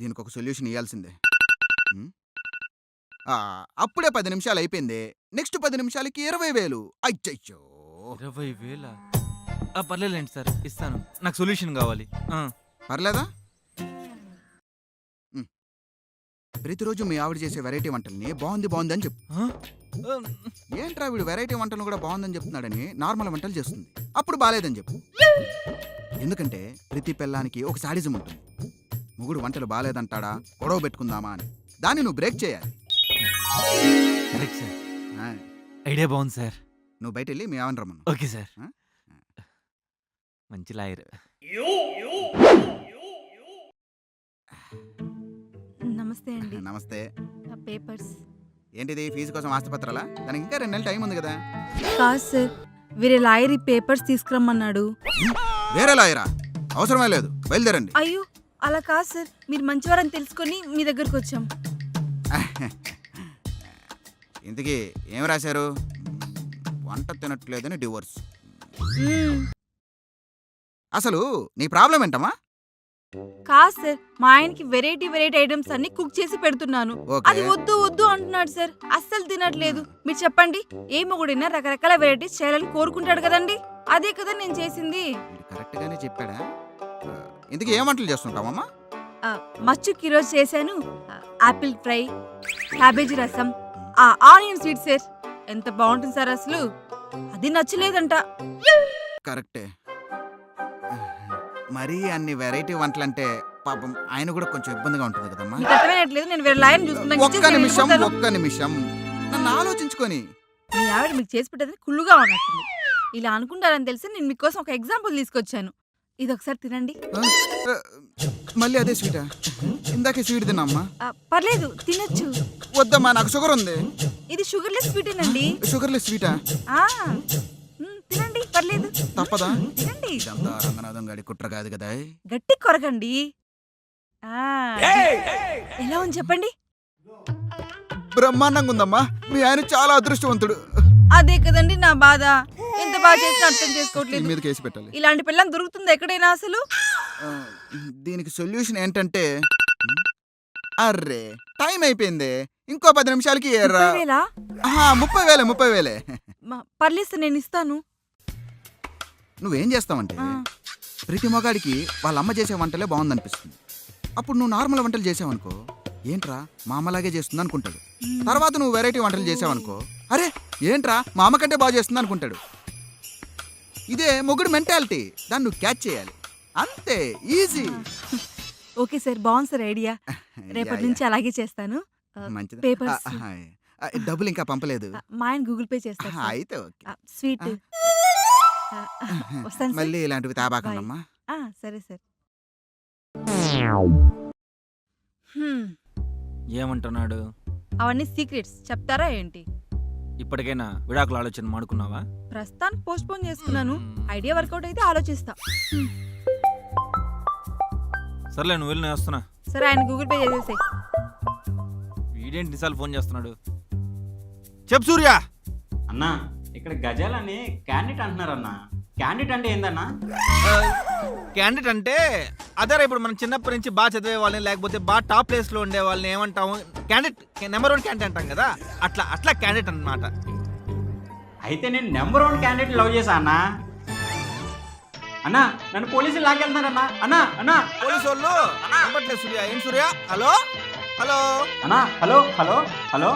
దీనికి ఒక సొల్యూషన్ ఇవ్వాల్సిందే. అప్పుడే 10 నిమిషాలు అయిపోయింది. నెక్స్ట్ 10 నిమిషాలకి 20,000. అయ్యయ్యో 20,000? పర్లేదులేండి సార్, ఇస్తాను. నాకు సొల్యూషన్ కావాలి. పర్లేదా? ప్రతిరోజు మీ ఆవిడ చేసే వెరైటీ వంటల్ని బాగుంది అని చెప్పు. ఏంట్రా వీడు వెరైటీ వంటలు కూడా బాగుందని చెప్తున్నాడని నార్మల్ వంటలు చేస్తుంది. అప్పుడు బాలేదని చెప్పు. ఎందుకంటే ప్రతి పిల్లానికి ఒక సాడిజం ఉంటుంది. మొగుడు వంటలు బాలేదంటాడా, గొడవ పెట్టుకుందామా అని. దాన్ని నువ్వు బ్రేక్ చేయాలి. కరెక్ట్ సార్, ఐడియా బాగుంది సార్. నువ్వు బయట వెళ్ళి మీ ఆవిడ రమ్మను. Okay sir. మంచి లాయర్. నమస్తే అండి. నమస్తే. పేపర్స్ ఏంటిది, ఫీజు కోసం ఆస్తిపత్రాలా? దానికి ఇంకా 2 నెలలు టైం ఉంది కదా. కాదు సార్, వేరే లాయర్ ఈ పేపర్స్ తీసుకురమ్మన్నాడు. వేరే లాయరా? అవసరమే లేదు, బయలుదేరండి. అయ్యో అలా కాదు సార్, మీరు మంచివారని తెలుసుకొని మీ దగ్గరకు వచ్చాం. ఇంతకీ ఏం రాశారు? వంట తినట్లేదని డివోర్స్. అసలు నీ ప్రాబ్లం ఏంటమ్మా? కాదు సార్, మా ఆయనకి వెరైటీ ఐటమ్స్ అన్ని కుక్ చేసి పెడుతున్నాను. అది వద్దు అంటున్నాడు సార్. అస్సలు తినట్లేదు. మీరు చెప్పండి, ఏ మొగుడైనా రకరకాల వెరైటీస్ చేయాలని కోరుకుంటాడు కదండి. అదే కదా నేను చేసింది. కరెక్ట్ గానే చెప్పాడా? ఇంతకీ ఏం వంటలు చేస్తుంటావమ్మా? మచ్చుకి ఈరోజు చేశాను ఆపిల్ ఫ్రై, క్యాబేజీ రసం, ఆనియన్ స్వీట్ సార్. ఎంత బాగుంటుంది సార్ అసలు. అది నచ్చలేదంట. కరెక్టే. మరీ అన్ని వెరైటీ వంటలంటే పాపం ఆయన కూడా కొంచెం ఇబ్బందిగా ఉంటుంది కదమ్మా. నేను వేరే లాయర్ని చూసుకుంటాను. ఒక్క నిమిషం నన్ను ఆలోచించుకొని. మీ ఆవిడ మీకు చేసి పెట్టేది కుళ్ళుగా ఉన్నట్టుంది. ఇలా అనుకుంటారని తెలిసి నేను మీకోసం ఒక ఎగ్జాంపుల్ తీసుకొచ్చాను. ఇది ఒకసారి తినండి. మళ్ళీ అదే స్వీటా? ఇందాకే స్వీట్ తిన్నామ్మా. పర్లేదు, తినొచ్చు. వద్దమ్మా, నాకు షుగర్ ఉంది. ఇది షుగర్లెస్ స్వీటేనండి. షుగర్లెస్ స్వీటా? తినండి, పర్లేదు. తప్పదా? తినండి. ఇదంతా రంగనాథం గాడి కుట్ర కాదు కదా. గట్టి కొరకండి. ఎలా ఉంది చెప్పండి. బ్రహ్మాండంగా ఉందమ్మా. మీ ఆయన చాలా అదృష్టవంతుడు. అదే కదండి నా బాధ. ఎంత బాగా చేసి అర్థం చేసుకోవట్లేదు. మీద కేసు పెట్టాలి. ఇలాంటి పిల్లని దొరుకుతుంది ఎక్కడైనా అసలు? దీనికి సొల్యూషన్ ఏంటంటే, అర్రే టైం అయిపోయింది, ఇంకో 10 నిమిషాలకి 30,000. పర్లేదు, నేను ఇస్తాను. నువ్వేం చేస్తావంటే, ప్రతి మగాడికి వాళ్ళ అమ్మ చేసే వంటలే బాగుందనిపిస్తుంది. అప్పుడు నువ్వు నార్మల్ వంటలు చేసావనుకో, ఏంట్రా మా అమ్మలాగే చేస్తుంది అనుకుంటాడు. తర్వాత నువ్వు వెరైటీ వంటలు చేసావనుకో, అరే ఏంట్రా మా అమ్మ కంటే బాగా చేస్తుంది అనుకుంటాడు. ఇదే మొగుడు మెంటాలిటీ. దాన్ని నువ్వు క్యాచ్ చేయాలి. అంతే, ఈజీ. ఓకే సార్, బాగుంది సార్ ఐడియా. రేపటి నుంచి అలాగే చేస్తాను. మంచిది. పేపర్స్ డబ్బులు ఇంకా పంపలేదు. మా ఆయన గూగుల్ పే చేస్తాను. అయితే ఓకే. స్వీట్ వస్తాను. మళ్ళీ ఇలాంటివి తాబాకండమ్మా. సరే సార్. ఏమంటున్నాడు? అవన్నీ సీక్రెట్స్ చెప్తారా ఏంటి? ఇప్పటికైనా విడాకుల ఆలోచన మాడుకున్నావా? ప్రస్తుతానికి పోస్ట్ పోన్ చేసుకున్నాను. ఐడియా వర్కౌట్ అయితే ఆలోచిస్తా. సర్లే, నువ్వు వెళ్ళి నేను వస్తున్నా. సరే, ఆయన గూగుల్ పే చేసేసాయి. వీడేంటి నిసార్లు ఫోన్ చేస్తున్నాడు? చెప్పు సూర్య. అన్నా, ఇక్కడ గజాలని క్యాండిడేట్ అంటున్నారన్నా. క్యాండిడేట్ అంటే ఏందన్నా? క్యాండిడేట్ అంటే అదే ఇప్పుడు మనం చిన్నప్పటి నుంచి బాగా చదివే వాళ్ళని, లేకపోతే బాగా టాప్ ప్లేస్ లో ఉండే వాళ్ళని ఏమంటాము? క్యాండిడేట్, నెంబర్ 1 క్యాండిడేట్ అంటాం కదా, అట్లా క్యాండిడేట్ అన్నమాట. అయితే నేను నెంబర్ 1 క్యాండిడేట్ లవ్ చేశా అన్నా. అన్నా, నన్ను పోలీసులు లాగెళ్తున్నారన్నా. అన్నా పోలీసు వాళ్ళు నమ్మట్లేదు సూర్య. ఏం సూర్య? హలో అన్నా, హలో. హలో.